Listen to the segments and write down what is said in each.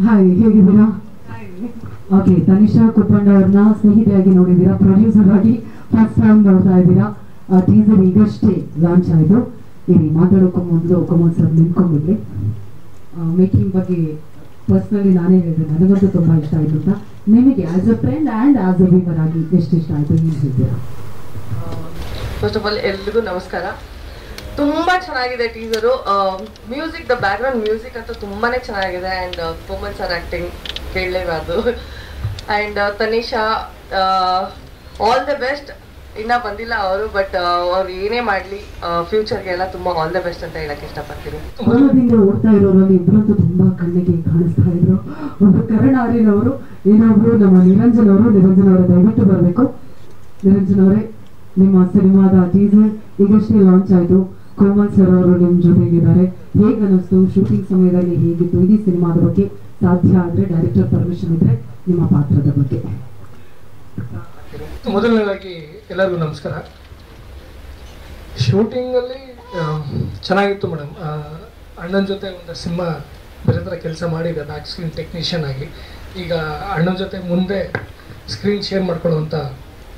Hi, ಹೇಗಿದ್ದೀರಾ? Okay, Tanisha Kuppanda ಅವ್ರನ್ನ ಸ್ನೇಹಿತೆಯಾಗಿ ನೋಡಿದ್ದೀರಾ, ಪ್ರೊಡ್ಯೂಸರ್ ಆಗಿ ಫಸ್ಟ್ ಟೈಮ್ ನೋಡ್ತಾ ಇದ್ದೀರಾ. ಟೀಸರ್ ಈಗಷ್ಟೇ ಲಾಂಚ್ ಆಯಿತು. ಇಲ್ಲಿ ಮಾತಾಡೋಕ್ಕೂ ಮೊದಲು ಕುಮಾರ್ ಸರ್ ನಿಂತ್ಕೊಂಡ್ಬಿಡ್ಲಿ. ಮೇಕಿಂಗ್ ಬಗ್ಗೆ ಪರ್ಸ್ನಲಿ ನಾನೇ ಹೇಳಿದೆ, ನನಗಂತೂ ತುಂಬ ಇಷ್ಟ ಆಯಿತು ಅಂತ. ನಿಮಗೆ as a friend and as a Weaver ಆಗಿ ಎಷ್ಟು ಇಷ್ಟ ಆಯಿತು ಏನು ಹೇಳ್ತೀರಾ? ಫಸ್ಟ್ ಆಫ್ ಆಲ್ ಎಲ್ರಿಗೂ ನಮಸ್ಕಾರ. ತುಂಬ ಚೆನ್ನಾಗಿದೆ teaser. Music, the background music ಅಂತೂ ತುಂಬಾ ಚೆನ್ನಾಗಿದೆ. ಆ್ಯಂಡ್ ಕೋಮಲ್ ಸರ್ ಆ್ಯಕ್ಟಿಂಗ್ ಕೇಳಲೇಬಾರ್ದು. And Tanisha, all the best. ಇನ್ನೂ ಬಂದಿಲ್ಲ ಅವರು, ಬಟ್ ಅವ್ರು ಏನೇ ಮಾಡಲಿ ಫ್ಯೂಚರ್ಗೆಲ್ಲ ತುಂಬ ಆಲ್ ದ ಬೆಸ್ಟ್ ಅಂತ ಹೇಳಕ್ಕೆ ಇಷ್ಟಪಡ್ತೀನಿ. ಮೊದಲಿಂದ ಓಡ್ತಾ ಇರೋರಲ್ಲಿ ಇಬ್ಬರಂತೂ ತುಂಬ ಕಣ್ಣಿಗೆ ಕಾಣಿಸ್ತಾ ಇದ್ರು. ಒಬ್ಬರು ಕರಣ್ ಆರ್ಯನ್ ಅವರು, ಇನ್ನೊಬ್ರು ನಮ್ಮ ನಿರಂಜನ್ ಅವರು. ನಿರಂಜನ್ ಅವರೇ ದಯವಿಟ್ಟು ಬರಬೇಕು. ನಿರಂಜನ್ ಅವರೇ, ನಿಮ್ಮ ಸಿನಿಮಾದ ಟೀಸರ್ ಈಗಷ್ಟೇ ಲಾಂಚ್ ಆಯಿತು. ಕೋಮಲ್ ಸರ್ ಅವರು ನಿಮ್ಮ ಜೊತೆಗಿದ್ದಾರೆ. ಹೇಗೆ ಅನ್ನಿಸ್ತು? ಶೂಟಿಂಗ್ ಸಮಯದಲ್ಲಿ ಹೇಗಿತ್ತು? ಇಡೀ ಸಿನಿಮಾದ ಬಗ್ಗೆ ಸಾಧ್ಯ ಆದರೆ ಡೈರೆಕ್ಟರ್ ಪರ್ಮಿಷನ್ ಇದ್ರೆ ನಿಮ್ಮ ಪಾತ್ರದ ಬಗ್ಗೆ. ಮೊದಲನೇದಾಗಿ ಎಲ್ಲರಿಗೂ ನಮಸ್ಕಾರ. ಶೂಟಿಂಗಲ್ಲಿ ಚೆನ್ನಾಗಿತ್ತು ಮೇಡಮ್. ಅಣ್ಣನ ಜೊತೆ ಒಂದು ಸಿನಿಮಾ ಬೇರೆ ಥರ ಕೆಲಸ ಮಾಡಿದೆ, ಬ್ಯಾಕ್ ಸ್ಕ್ರೀನ್ ಟೆಕ್ನಿಷಿಯನ್ ಆಗಿ. ಈಗ ಅಣ್ಣನ ಜೊತೆ ಮುಂದೆ ಸ್ಕ್ರೀನ್ ಶೇರ್ ಮಾಡ್ಕೊಳ್ಳುವಂಥ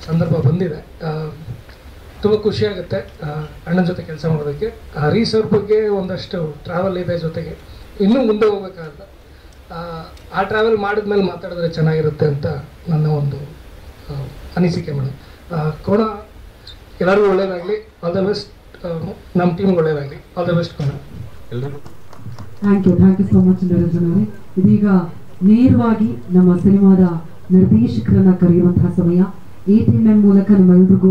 ಸಂದರ್ಭ ಬಂದಿದೆ. ತುಂಬ ಖುಷಿಯಾಗುತ್ತೆ ಅಣ್ಣನ ಜೊತೆ ಕೆಲಸ ಮಾಡೋದಕ್ಕೆ. ಹರಿ ಸರ್ ಬಗ್ಗೆ ಒಂದಷ್ಟು ಟ್ರಾವೆಲ್ ಇದೆ, ಜೊತೆಗೆ ಇನ್ನೂ ಮುಂದೆ ಹೋಗ್ಬೇಕಾದ ಆ ಟ್ರಾವೆಲ್ ಮಾಡಿದ್ಮೇಲೆ ಮಾತಾಡಿದ್ರೆ ಚೆನ್ನಾಗಿರುತ್ತೆ ಅಂತ ನನ್ನ ಒಂದು ಅನಿಸಿಕೆ ಮೇಡಮ್. ಕೋಣ ಎಲ್ಲರಿಗೂ ಒಳ್ಳೇದಾಗಲಿ, ಆಲ್ ದ ಬೆಸ್ಟ್. ನಮ್ಮ ಟೀಮ್ಗೆ ಒಳ್ಳೇದಾಗಲಿ, ಆಲ್ ದ ಬೆಸ್ಟ್ ಕೋಣ ಎಲ್ಲರಿಗೂ. Thank you so much Niranjan ಅವರೇ. ಇದೀಗ ನೇರವಾಗಿ ನಮ್ಮ ಸಿನಿಮಾದ ನಿರ್ದೇಶಕರನ್ನ ಕರೆಯುವಂತಹ ಸಮಯ. ATM ಮೂಲಕ ನಮ್ಮೆಲ್ಲರಿಗೂ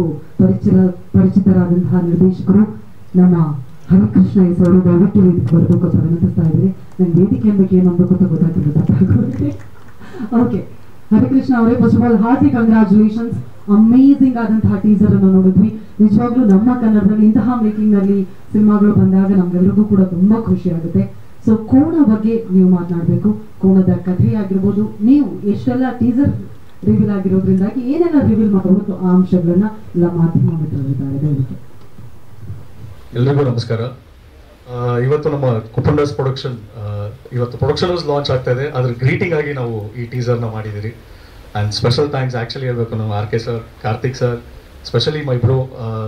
ಪರಿಚಿತರಾದಂತಹ ನಿರ್ದೇಶಕರು ನಮ್ಮ ಹರಿಕೃಷ್ಣ ಎಸ್ ಅವರು. ದಯವಿಟ್ಟು ವೇದಿಕೆ ಬರಬೇಕು ಅಂತ ವಿನಂತಿಸ್ತಾ ಇದ್ದೀನಿ. ನನ್ನ ವೇದಿಕೆ ಅನ್ಬೇಕು ಏನು ಅನ್ಬೇಕು ಅಂತ ಗೊತ್ತಾಗ್ತಿರುತ್ತೆ. ಓಕೆ, ಹರಿಕೃಷ್ಣ ಅವರೇ, first of all hearty congratulations. Amazing ಆದಂತಹ ಟೀಸರ್ ಅನ್ನು ನೋಡಿದ್ವಿ. ನಿಜವಾಗ್ಲೂ ನಮ್ಮ ಕನ್ನಡದಲ್ಲಿ ಇಂತಹ ಮೇಕಿಂಗ್ ನಲ್ಲಿ ಸಿನಿಮಾಗಳು ಬಂದಾಗ ನಮ್ಗೆಲ್ರಿಗೂ ಕೂಡ ತುಂಬಾ ಖುಷಿ ಆಗುತ್ತೆ. ಸೊ ಕೋಣ ಬಗ್ಗೆ ನೀವು ಮಾತನಾಡಬೇಕು. ಕೋಣದ ಕಥೆ ಆಗಿರ್ಬೋದು, ನೀವು ಎಷ್ಟೆಲ್ಲ ಟೀಸರ್ ರಿವೀಲ್ ಆಗಿರೋದ್ರಿಂದಾಗಿ ಏನೆಲ್ಲ ರಿವೀಲ್ ಮಾಡಬಹುದು ಆ ಅಂಶಗಳನ್ನ ಎಲ್ಲ ಮಾಧ್ಯಮ ಮಿತ್ರರಿದ್ದಾರೆ. ದಯವಿಟ್ಟು. ಎಲ್ರಿಗೂ ನಮಸ್ಕಾರ. ಇವತ್ತು ನಮ್ಮ ಕುಪಂಡರ್ಸ್ ಪ್ರೊಡಕ್ಷನ್ ಇವತ್ತು ಪ್ರೊಡಕ್ಷನ್ ಹೌಸ್ ಲಾಂಚ್ ಆಗ್ತಾ ಇದೆ. ಅದ್ರ ಗ್ರೀಟಿಂಗ್ ಆಗಿ ನಾವು ಈ ಟೀಸರ್ನ ಮಾಡಿದ್ದೀರಿ. ಆ್ಯಂಡ್ ಸ್ಪೆಷಲ್ ಥ್ಯಾಂಕ್ಸ್ ಆ್ಯಕ್ಚುಲಿ ಹೇಳ್ಬೇಕು ನಮ್ಮ RK sir, Karthik sir, specially my bro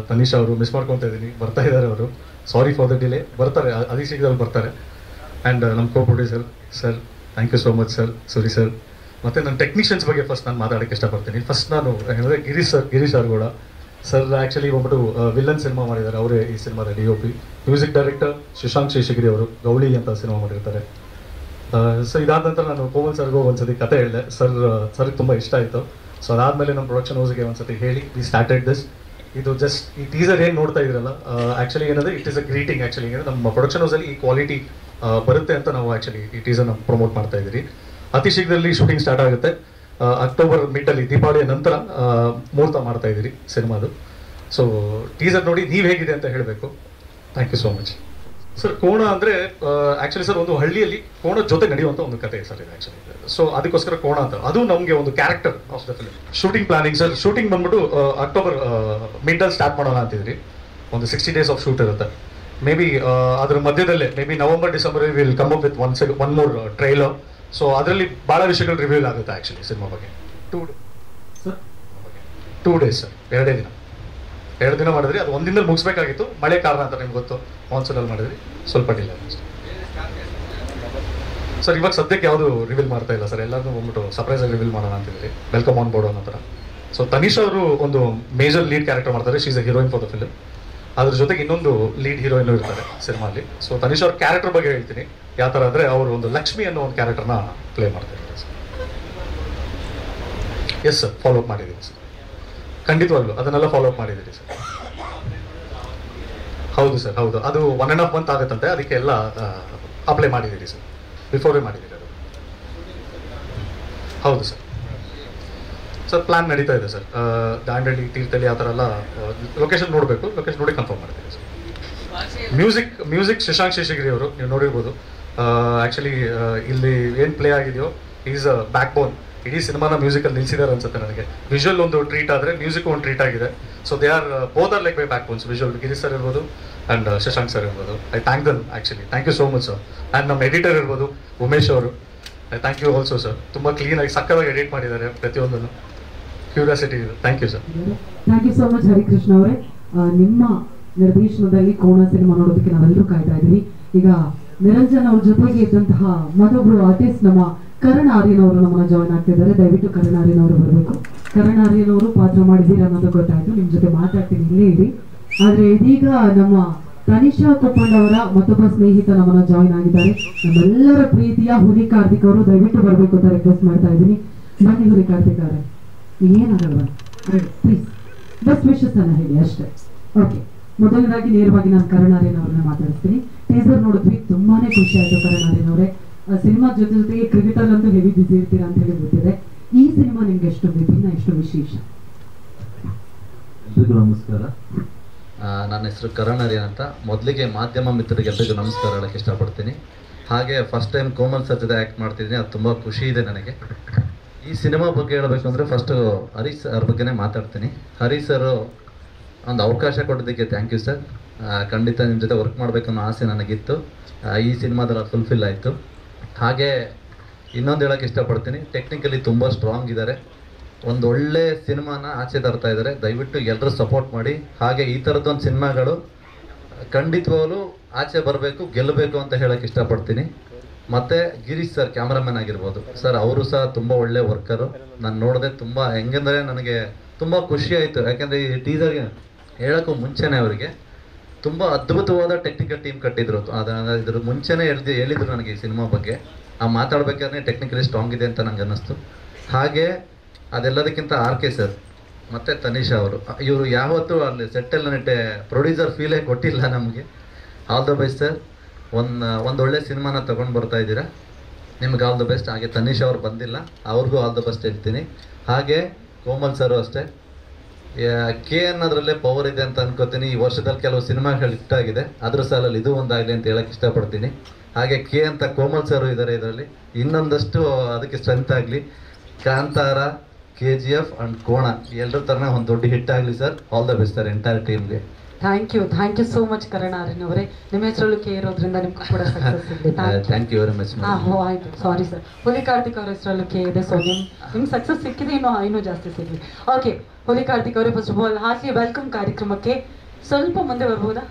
Tanisha ಅವರು. ಮಿಸ್ ಮಾಡ್ಕೊತಾ ಇದ್ದೀನಿ, ಬರ್ತಾ ಇದ್ದಾರೆ ಅವರು. Sorry for the delay. ಬರ್ತಾರೆ, ಅತಿ ಶೀಘ್ರದಲ್ಲಿ ಬರ್ತಾರೆ. ಆ್ಯಂಡ್ ನಮ್ಮ co producer sir, thank you so much sir, Suri sir. ಮತ್ತು ನನ್ನ ಟೆಕ್ನಿಷಿಯನ್ಸ್ ಬಗ್ಗೆ ಫಸ್ಟ್ ನಾನು ಮಾತಾಡೋಕ್ಕೆ ಇಷ್ಟಪಡ್ತೀನಿ. ಫಸ್ಟ್ ನಾನು ಹೇಳಿದ್ರೆ ಗಿರೀಶ್ ಸರ್ ಕೂಡ. ಸರ್ ಆ್ಯಕ್ಚುಲಿ ಒಬ್ಬರು ವಿಲ್ಲನ್ ಸಿನಿಮಾ ಮಾಡಿದ್ದಾರೆ, ಅವರೇ ಈ ಸಿನಿಮಾದ DOP. Music director Shashank Sheshagiri ಅವರು ಗೌಳಿ ಅಂತ ಸಿನಿಮಾ ಮಾಡಿರ್ತಾರೆ. ಸೊ ಇದಾದ ನಂತರ ನಾನು ಕೋಮಲ್ ಸರ್ಗೂ ಒಂದ್ಸತಿ ಕತೆ ಹೇಳಿದೆ. ಸರ್ಗೆ ತುಂಬ ಇಷ್ಟ ಆಯಿತು. ಸೊ ಅದಾದಮೇಲೆ ನಮ್ಮ ಪ್ರೊಡಕ್ಷನ್ ಹೌಸ್ಗೆ ಒಂದ್ಸತಿ ಹೇಳಿ ವಿ ಸ್ಟಾರ್ಟೆಡ್ ದಿಸ್. ಇದು ಜಸ್ಟ್ ಈ ಟೀಸರ್ ಏನು ನೋಡ್ತಾ ಇದ್ರಲ್ಲ, ಆ್ಯಕ್ಚುಲಿ ಏನಂದರೆ it is a greeting. Actually ನಮ್ಮ ಪ್ರೊಡಕ್ಷನ್ ಹೌಸಲ್ಲಿ ಈ ಕ್ವಾಲಿಟಿ ಬರುತ್ತೆ ಅಂತ ನಾವು ಆ್ಯಕ್ಚುಲಿ ಈ ಟೀಸರ್ನ ಪ್ರಮೋಟ್ ಮಾಡ್ತಾ ಇದ್ದೀರಿ. ಅತಿ ಶೀಘ್ರದಲ್ಲಿ ಶೂಟಿಂಗ್ ಸ್ಟಾರ್ಟ್ ಆಗುತ್ತೆ. ಅಕ್ಟೋಬರ್ ಮಿಡ್ಡಲ್ಲಿ, ದೀಪಾವಳಿಯ ನಂತರ ಮುಹೂರ್ತ ಮಾಡ್ತಾ ಇದ್ದೀರಿ ಸಿನಿಮಾದು. ಸೊ ಟೀಸರ್ ನೋಡಿ ನೀವು ಹೇಗಿದೆ ಅಂತ ಹೇಳಬೇಕು. Thank you so much sir. Kona ಅಂದರೆ ಆ್ಯಕ್ಚುಲಿ ಸರ್ ಒಂದು ಹಳ್ಳಿಯಲ್ಲಿ ಕೋಣ ಜೊತೆ ನಡೆಯುವಂಥ ಒಂದು ಕತೆ ಸರ್ ಇದು ಆ್ಯಕ್ಚುಲಿ. ಸೊ ಅದಕ್ಕೋಸ್ಕರ ಕೋಣ ಅಂತ, ಅದು ನಮಗೆ ಒಂದು character of the film. Shooting planning sir, shooting ಬಂದ್ಬಿಟ್ಟು ಅಕ್ಟೋಬರ್ ಮಿಡ್ಡಲ್ಲಿ ಸ್ಟಾರ್ಟ್ ಮಾಡೋಣ ಅಂತಿದ್ರಿ. ಒಂದು 60 days ಆಫ್ ಶೂಟ್ ಇರುತ್ತೆ. ಮೇ ಬಿ ಅದ್ರ ಮಧ್ಯದಲ್ಲೇ may be November December will come up with one more trailer. So ಅದರಲ್ಲಿ ಭಾಳ ವಿಷಯಗಳು ರಿವೀಲ್ ಆಗುತ್ತೆ ಆ್ಯಕ್ಚುಲಿ ಸಿನಿಮಾ ಬಗ್ಗೆ. 2 days ಸರ್, 2 ದಿನ ಮಾಡಿದ್ರಿ. ಅದು ಒಂದಿನದಲ್ಲಿ ಮುಗಿಸ್ಬೇಕಾಗಿತ್ತು, ಮಳೆ ಕಾರಣ ಅಂತ ನಿಮ್ಗೆ ಗೊತ್ತು. ಮಾನ್ಸೂನಲ್ಲಿ ಮಾಡಿದ್ರಿ, ಸ್ವಲ್ಪ ಡಿಲೇ ಸರ್. ಇವಾಗ ಸದ್ಯಕ್ಕೆ ಯಾವುದು ರಿವೀಲ್ ಮಾಡ್ತಾ ಇಲ್ಲ ಸರ್. ಎಲ್ಲರೂ ಬಂದ್ಬಿಟ್ಟು ಸರ್ಪ್ರೈಸ್ ಆಗಿ ರಿವೀಲ್ ಮಾಡೋಣ ಅಂತಿದ್ರಿ, ವೆಲ್ಕಮ್ ಆನ್ ಬೋರ್ಡ್ ಅನ್ನೋ ಥರ. ಸೊ ತನಿಷಾ ಅವರು ಒಂದು ಮೇಜರ್ ಲೀಡ್ ಕ್ಯಾರೆಕ್ಟರ್ ಮಾಡ್ತಾರೆ. She's a heroine for the film. ಅದ್ರ ಜೊತೆಗೆ ಇನ್ನೊಂದು ಲೀಡ್ ಹೀರೋಯಿನ್ ಇರ್ತಾರೆ ಸಿನಿಮಾಲಿ. ಸೊ ತನಿಷಾ ಅವ್ರ ಕ್ಯಾರೆಕ್ಟರ್ ಬಗ್ಗೆ ಹೇಳ್ತೀನಿ. ಯಾವ ಥರ ಅಂದರೆ ಅವರು ಒಂದು ಲಕ್ಷ್ಮಿ ಅನ್ನೋ ಒಂದು ಕ್ಯಾರೆಕ್ಟರ್ನ ಪ್ಲೇ ಮಾಡ್ತಾರೆ sir. Yes sir, follow up ಮಾಡಿದ್ದೀನಿ ಸರ್, ಖಂಡಿತವಾಗ್ಲೂ ಅದನ್ನೆಲ್ಲ ಫಾಲೋ ಅಪ್ ಮಾಡಿದ್ದೀರಿ ಸರ್. ಹೌದು ಸರ್, ಹೌದು. ಅದು 1.5 month ಆಗುತ್ತಂತೆ, ಅದಕ್ಕೆ ಎಲ್ಲ ಅಪ್ಲೈ ಮಾಡಿದ್ದೀರಿ ಸರ್, ಬಿಫೋರೇ ಮಾಡಿದ್ದೀರಿ ಅದು. ಹೌದು ಸರ್. ಸರ್ ಪ್ಲ್ಯಾನ್ ನಡೀತಾ ಇದೆ ಸರ್. ದಾಂಡೇಲಿ, ತೀರ್ಥಹಳ್ಳಿ ಆ ಥರ ಎಲ್ಲ ಲೊಕೇಶನ್ ನೋಡಬೇಕು. ಲೊಕೇಶನ್ ನೋಡಿ ಕನ್ಫರ್ಮ್ ಮಾಡ್ತೀವಿ ಸರ್. ಮ್ಯೂಸಿಕ್ ಶಶಾಂಕ್ ಶೇಷಗಿರಿ ಅವರು, ನೀವು ನೋಡಿರ್ಬೋದು. ಆ್ಯಕ್ಚುಲಿ ಇಲ್ಲಿ ಏನು ಪ್ಲೇ ಆಗಿದೆಯೋ ಈಸ್ ಅ ಬ್ಯಾಕ್ ಬೋನ್. ಇಡೀ ಸಿನಿಮಾನ ಮ್ಯೂಸಿಕಲ್ಲಿ ನಿಲ್ಸಿದ್ದಾರೆ ಅನ್ಸುತ್ತೆ ನನಗೆ. ವಿಜುವಲ್ ಒಂದು ಟ್ರೀಟ್ ಆದರೆ ಮ್ಯೂಸಿಕ್ ಒಂದು ಟ್ರೀಟ್ ಆಗಿದೆ. So they are both are like by back bones. Visual Girish sir ಇರ್ಬೋದು ಆ್ಯಂಡ್ ಶಶಾಂಕ್ ಸರ್ ಇರ್ಬೋದು. I thank them actually. Thank you so much sir. And ನಮ್ಮ ಎಡಿಟರ್ ಇರ್ಬೋದು ಉಮೇಶ್ ಅವರು. Thank you also sir. ತುಂಬ ಕ್ಲೀನಾಗಿ ಸಕ್ಕತ್ತಾಗಿ ಎಡಿಟ್ ಮಾಡಿದ್ದಾರೆ ಪ್ರತಿಯೊಂದನ್ನು. ಕ್ಯೂರಿಯಾಸಿಟಿ ಇದೆ. Thank you sir. Thank you so much Harikrishna ಅವರೇ. ನಿಮ್ಮ ನಿರ್ದೇಶನದಲ್ಲಿ ಕೋಣ ಸಿನಿಮಾ ನೋಡೋದಕ್ಕೆ ನಾವೆಲ್ಲರೂ ಕಾಯ್ತಾ ಇದ್ದೀವಿ. ಈಗ ನಿರಂಜನ್ ಅವ್ರ ಜೊತೆಗೆ ಇದ್ದಂತಹ ಮತ್ತೊಬ್ರು ಆರ್ಟಿಸ್ಟ್ ನಮ್ಮ ಕರಣ್ ಆರ್ಯನ್ ಅವರು ನಮ್ಮನ್ನ ಜಾಯ್ನ್ ಆಗ್ತಿದ್ದಾರೆ. ದಯವಿಟ್ಟು ಕರಣ್ ಆರ್ಯನ್ ಅವರು ಬರಬೇಕು. ಕರಣ್ ಆರ್ಯನ್ ಅವರು ಪಾತ್ರ ಮಾಡಿದ್ದೀರಾ ಅನ್ನೋದು ಗೊತ್ತಾಯ್ತು. ನಿಮ್ ಜೊತೆ ಮಾತಾಡ್ತೀನಿ, ಇಲ್ಲೇ ಇರಿ. ಆದ್ರೆ ಇದೀಗ ನಮ್ಮ ತನಿಷಾ ಕೊಪ್ಪಂಡ್ ಅವರ ಮತ್ತೊಬ್ಬ ಸ್ನೇಹಿತ ನಮ್ಮನ್ನ ಜಾಯ್ನ್ ಆಗಿದ್ದಾರೆ. ನಮ್ಮೆಲ್ಲರ ಪ್ರೀತಿಯ ಹುಲಿ ಕಾರ್ತಿಕ್ ಅವರು ದಯವಿಟ್ಟು ಬರಬೇಕು ಅಂತ ರಿಕ್ವೆಸ್ಟ್ ಮಾಡ್ತಾ ಇದ್ದೀನಿ. ಬನ್ನಿ ಹುಲಿ ಕಾರ್ತಿಕ್ ಅವರೇ. ಏನಾಗಲ್ವಾ ಪ್ಲೀಸ್ ಬೆಸ್ಟ್ ವಿಶಸ್ ಅನ್ನ ಹೇಳಿ ಅಷ್ಟೇ. ಓಕೆ, ಮೊದಲನೇದಾಗಿ ನೇರವಾಗಿ ನಾನು ಕರಣ್ ಆರ್ಯನ್ ಅವ್ರನ್ನ ಮಾತಾಡಿಸ್ತೀನಿ. ಟೀಸರ್ ನೋಡಿದ್ವಿ, ತುಂಬಾನೇ ಖುಷಿ ಆಯ್ತು ಕರಣ್ ಆರ್ಯನ್ ಅವರೇ. ಸಿನಿಮಾ ಜೊತೆಗೆ ಕ್ರಿಕೆಟರ್ ಅಂತೂ ಹೆವಿ ಬಿಸಿ ಇರ್ತೀರಾ ಅಂತ ಹೇಳಿ ಗೊತ್ತಿದೆ. ಈ ಸಿನಿಮಾ ನಿಮ್ಗೆ ಎಷ್ಟು ವಿಭಿನ್ನ, ಎಷ್ಟು ವಿಶೇಷ? ಎಲ್ರಿಗೂ ನಮಸ್ಕಾರ. ನನ್ನ ಹೆಸರು ಕರಣ್ ಆರ್ಯನ್ ಅಂತ. ಮೊದಲಿಗೆ ಮಾಧ್ಯಮ ಮಿತ್ರರಿಗೆ ಎಲ್ರಿಗೂ ನಮಸ್ಕಾರ ಹೇಳಕ್ಕೆ ಇಷ್ಟಪಡ್ತೀನಿ. ಹಾಗೆ ಫಸ್ಟ್ ಟೈಮ್ ಕೋಮಲ್ ಸರ್ ಜೊತೆ ಆ್ಯಕ್ಟ್ ಮಾಡ್ತಿದ್ದೀನಿ, ಅದು ತುಂಬ ಖುಷಿ ಇದೆ ನನಗೆ. ಈ ಸಿನಿಮಾ ಬಗ್ಗೆ ಹೇಳಬೇಕಂದ್ರೆ ಫಸ್ಟು ಹರೀಶ್ ಸರ್ ಬಗ್ಗೆನೇ ಮಾತಾಡ್ತೀನಿ. ಹರೀಶ್ ಸರ್ ಒಂದು ಅವಕಾಶ ಕೊಡೋದಕ್ಕೆ ಥ್ಯಾಂಕ್ ಯು ಸರ್. ಖಂಡಿತ ನಿಮ್ಮ ಜೊತೆ ವರ್ಕ್ ಮಾಡಬೇಕನ್ನೋ ಆಸೆ ನನಗಿತ್ತು. ಈ ಸಿನಿಮಾದಲ್ಲಿ ಫುಲ್ಫಿಲ್ ಆಯಿತು. ಹಾಗೆ ಇನ್ನೊಂದು ಹೇಳೋಕ್ಕೆ ಇಷ್ಟಪಡ್ತೀನಿ, ಟೆಕ್ನಿಕಲಿ ತುಂಬ ಸ್ಟ್ರಾಂಗ್ ಇದ್ದಾರೆ. ಒಂದು ಒಳ್ಳೆ ಸಿನಿಮಾನ ಆಚೆ ತರ್ತಾ ಇದ್ದಾರೆ. ದಯವಿಟ್ಟು ಎಲ್ಲರೂ ಸಪೋರ್ಟ್ ಮಾಡಿ. ಹಾಗೆ ಈ ಥರದ್ದೊಂದು ಸಿನಿಮಾಗಳು ಖಂಡಿತವಾಗಲೂ ಆಚೆ ಬರಬೇಕು, ಗೆಲ್ಲಬೇಕು ಅಂತ ಹೇಳೋಕ್ಕೆ ಇಷ್ಟಪಡ್ತೀನಿ. ಮತ್ತು ಗಿರೀಶ್ ಸರ್ ಕ್ಯಾಮ್ರಾಮನ್ ಆಗಿರ್ಬೋದು ಸರ್, ಅವರು ಸಹ ತುಂಬ ಒಳ್ಳೆ ವರ್ಕರು. ನಾನು ನೋಡಿದೆ, ತುಂಬ ಹೆಂಗಂದರೆ ನನಗೆ ತುಂಬ ಖುಷಿ ಆಯಿತು. ಯಾಕೆಂದರೆ ಈ ಟೀಸರ್ಗೆ ಹೇಳೋಕ್ಕೂ ಮುಂಚೆನೇ ಅವರಿಗೆ ತುಂಬ ಅದ್ಭುತವಾದ ಟೆಕ್ನಿಕಲ್ ಟೀಮ್ ಕಟ್ಟಿದ್ರು. ಇದ್ರ ಮುಂಚೆನೇ ಹೇಳಿದ್ರು ನನಗೆ ಈ ಸಿನಿಮಾ ಬಗ್ಗೆ. ಆ ಮಾತಾಡ್ಬೇಕಾದ್ರೆ ಟೆಕ್ನಿಕಲಿ ಸ್ಟ್ರಾಂಗ್ ಇದೆ ಅಂತ ನಂಗೆ ಅನ್ನಿಸ್ತು. ಹಾಗೆ ಅದೆಲ್ಲದಕ್ಕಿಂತ RK ಸರ್ ಮತ್ತು ತನಿಷಾ ಅವರು, ಇವರು ಯಾವತ್ತೂ ಅಲ್ಲಿ ಸೆಟ್ಟಲ್ಲಿ ನನಗೆ ಪ್ರೊಡ್ಯೂಸರ್ ಫೀಲೇ ಕೊಟ್ಟಿಲ್ಲ ನಮಗೆ. All the best sir. ಒಂದೊಳ್ಳೆ ಸಿನಿಮಾನ ತೊಗೊಂಡು ಬರ್ತಾ ಇದ್ದೀರಾ, ನಿಮ್ಗೆ ಆಲ್ ದ ಬೆಸ್ಟ್. ಹಾಗೆ ತನಿಷಾ ಅವ್ರು ಬಂದಿಲ್ಲ, ಅವ್ರಿಗೂ ಆಲ್ ದ ಬೆಸ್ಟ್ ಹೇಳ್ತೀನಿ. ಹಾಗೆ ಕೋಮಲ್ ಸರು ಅಷ್ಟೇ. ಕೆ ಅನ್ನೋದ್ರಲ್ಲೇ ಪವರ್ ಇದೆ ಅಂತ ಅನ್ಕೋತೀನಿ. ಈ ವರ್ಷದಲ್ಲಿ ಕೆಲವು ಸಿನಿಮಾಗಳು ಹಿಟ್ ಆಗಿದೆ, ಅದ್ರ ಸಾಲಲ್ಲಿ ಇದು ಒಂದಾಗಲಿ ಅಂತ ಹೇಳಕ್ಕೆ ಇಷ್ಟಪಡ್ತೀನಿ. ಹಾಗೆ ಕೆ ಅಂತ ಕೋಮಲ್ ಸರು ಇದ್ದಾರೆ ಇದರಲ್ಲಿ, ಇನ್ನೊಂದಷ್ಟು ಅದಕ್ಕೆ ಸ್ಟ್ರೆಂತ್ ಆಗಲಿ. ಕಾಂತಾರ, KGF ಆ್ಯಂಡ್ ಕೋಣ ಎಲ್ಲರ ಥರನೇ ಒಂದು ದೊಡ್ಡ ಹಿಟ್ ಆಗಲಿ ಸರ್. All the best sir entire ಟೀಮ್ಗೆ. Thank you so much Karan Aryan ಅವರೇ. ನಿಮ್ಮ ಹೆಸರಲ್ಲೂ ಕೆ ಇರೋದ್ರಿಂದ ನಿಮ್ಗೆ ಕೂಡ ಸಕ್ಸಸ್ ಇದೆ. Thank you very much. ಆಯ್ತು, ಸಾರಿ ಸರ್. ಹುಲಿ ಕಾರ್ತಿಕ್ ಅವ್ರ ಹೆಸರಲ್ಲೂ ಕೆ ಇದೆ. ಸೊ ನಿಮ್ಗೆ ಸಕ್ಸಸ್ ಸಿಕ್ಕಿದೆ, ಇನ್ನೂ ಜಾಸ್ತಿ ಸಿಗಲಿ. ಓಕೆ, ಹುಲಿ ಕಾರ್ತಿಕ್ ಅವರೇ, first of all heartly welcome ಕಾರ್ಯಕ್ರಮಕ್ಕೆ. ಸ್ವಲ್ಪ ಮುಂದೆ ಬರ್ಬೋದಾ?